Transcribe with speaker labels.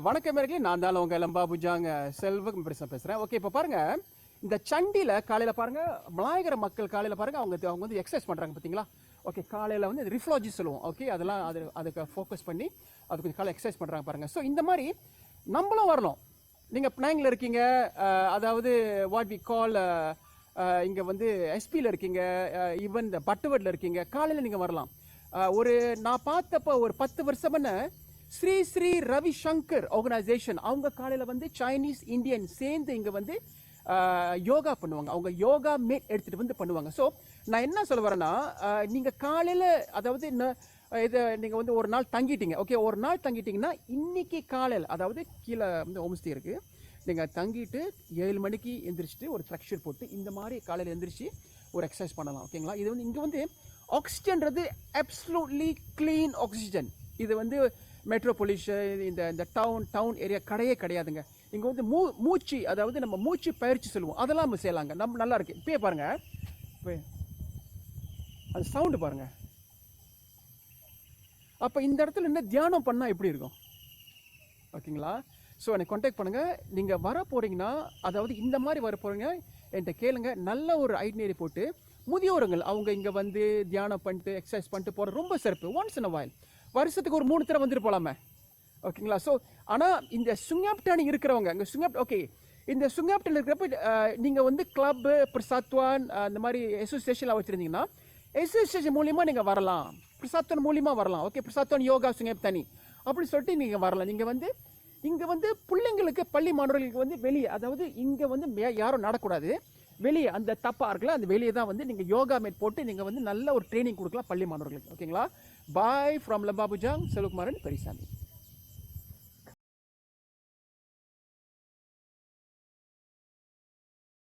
Speaker 1: வணக்கம் நேயர்களே, நான் தான் உங்கள் லம்பா புஜாங்க செல்வம் பேசுகிறேன். ஓகே, இப்போ பாருங்கள், இந்த சண்டியில் காலையில் பாருங்கள், மலாயகர மக்கள் காலையில் பாருங்கள், அவங்க வந்து எக்ஸசைஸ் பண்ணுறாங்க பார்த்தீங்களா. ஓகே, காலையில் வந்து ரிஃப்ளாஜி சொல்லுவோம். ஓகே, அதெல்லாம் அதுக்கு ஃபோக்கஸ் பண்ணி அதுக்கு கொஞ்சம் காலையில் எக்ஸசைஸ் பண்ணுறாங்க பாருங்கள். ஸோ இந்த மாதிரி நம்மளும் வரணும். நீங்கள் பினாங்கில் இருக்கீங்க, அதாவது வாட் வி கால் இங்கே வந்து எஸ்பியில் இருக்கீங்க, ஈவன் இந்த பட்டுவட்டில் இருக்கீங்க, காலையில் நீங்கள் வரலாம். நான் பார்த்தப்போ ஒரு 10 வருஷம்னு ஸ்ரீ ஸ்ரீ ரவிசங்கர் ஆர்கனைசேஷன், அவங்க காலையில் வந்து சைனீஸ் இந்தியன் சேர்ந்து இங்கே வந்து யோகா பண்ணுவாங்க. அவங்க யோகா மேட் எடுத்துகிட்டு வந்து பண்ணுவாங்க. ஸோ நான் என்ன சொல்ல வரேன்னா, நீங்கள் காலையில் அதாவது இதை நீங்கள் வந்து ஒரு நாள் தங்கிட்டீங்க. ஓகே, ஒரு நாள் தங்கிட்டீங்கன்னா இன்னைக்கு காலையில், அதாவது கீழே வந்து ஹோம்ஸ்டே இருக்குது, நீங்கள் தங்கிட்டு 7 மணிக்கு எந்திரிச்சிட்டு ஒரு ஃப்ளெக்ஷர் போட்டு இந்த மாதிரி காலையில் எந்திரிச்சு ஒரு எக்ஸசைஸ் பண்ணலாம். ஓகேங்களா. இது வந்து இங்கே வந்து ஆக்சிஜன்றது அப்சல்யூட்லி க்ளீன் ஆக்சிஜன். இது வந்து மெட்ரோபொலிஷன் இந்த டவுன் ஏரியா கிடையாதுங்க. இங்கே வந்து மூச்சு, அதாவது நம்ம மூச்சு பயிற்சி சொல்லுவோம், அதெல்லாம் நம்ம செய்யலாங்க. நம்ம நல்லா இருக்கு. இப்போயே பாருங்கள், இப்போ அது சவுண்டு பாருங்கள். அப்போ இந்த இடத்துல என்ன தியானம் பண்ணால் எப்படி இருக்கும்? ஓகேங்களா. ஸோ என்னை கான்டாக்ட் பண்ணுங்கள். நீங்கள் வர போகிறீங்கன்னா, அதாவது இந்த மாதிரி வர போகிறீங்க, என்கிட்ட கேளுங்க. நல்ல ஒரு ஐட்னரி போட்டு முதியோர்கள் அவங்க இங்கே வந்து தியானம் பண்ணிட்டு எக்ஸசைஸ் பண்ணிட்டு போகிற ரொம்ப சிறப்பு. ஒன்ஸ் இன் அ வைல், வருஷத்துக்கு ஒரு 3 தடவை வந்துட்டு போகலாமே. ஓகேங்களா. ஸோ ஆனால் இந்த சுங்யாப்டானி இருக்கிறவங்க இங்கே ஓகே, இந்த சுங்யாப்டான் இருக்கிறப்ப நீங்கள் வந்து கிளப்பு பிரசாத்வான் அந்த மாதிரி அசோசியேஷன்லாம் வச்சுருந்தீங்கன்னா அசோசியேஷன் மூலியமாக நீங்கள் வரலாம், பிரசாத்வான் மூலியமாக வரலாம். ஓகே, பிரசாத்வான் யோகா சுங்யாப்டானி அப்படின்னு சொல்லிட்டு நீங்கள் வரலாம். நீங்கள் வந்து இங்கே வந்து பிள்ளைங்களுக்கு, பள்ளி மாணவர்களுக்கு வந்து வெளியே, அதாவது இங்கே வந்து யாரும் நடக்கூடாது, வெளியே அந்த தப்பா இருக்குல்ல, அந்த வெளியே தான் வந்து நீங்கள் யோகா மேட் போட்டு நீங்கள் வந்து நல்ல ஒரு ட்ரைனிங் கொடுக்கலாம் பள்ளி மாணவர்களுக்கு. ஓகேங்களா. Bye from Lembah Bujang, Selvakumaran Periyasamy.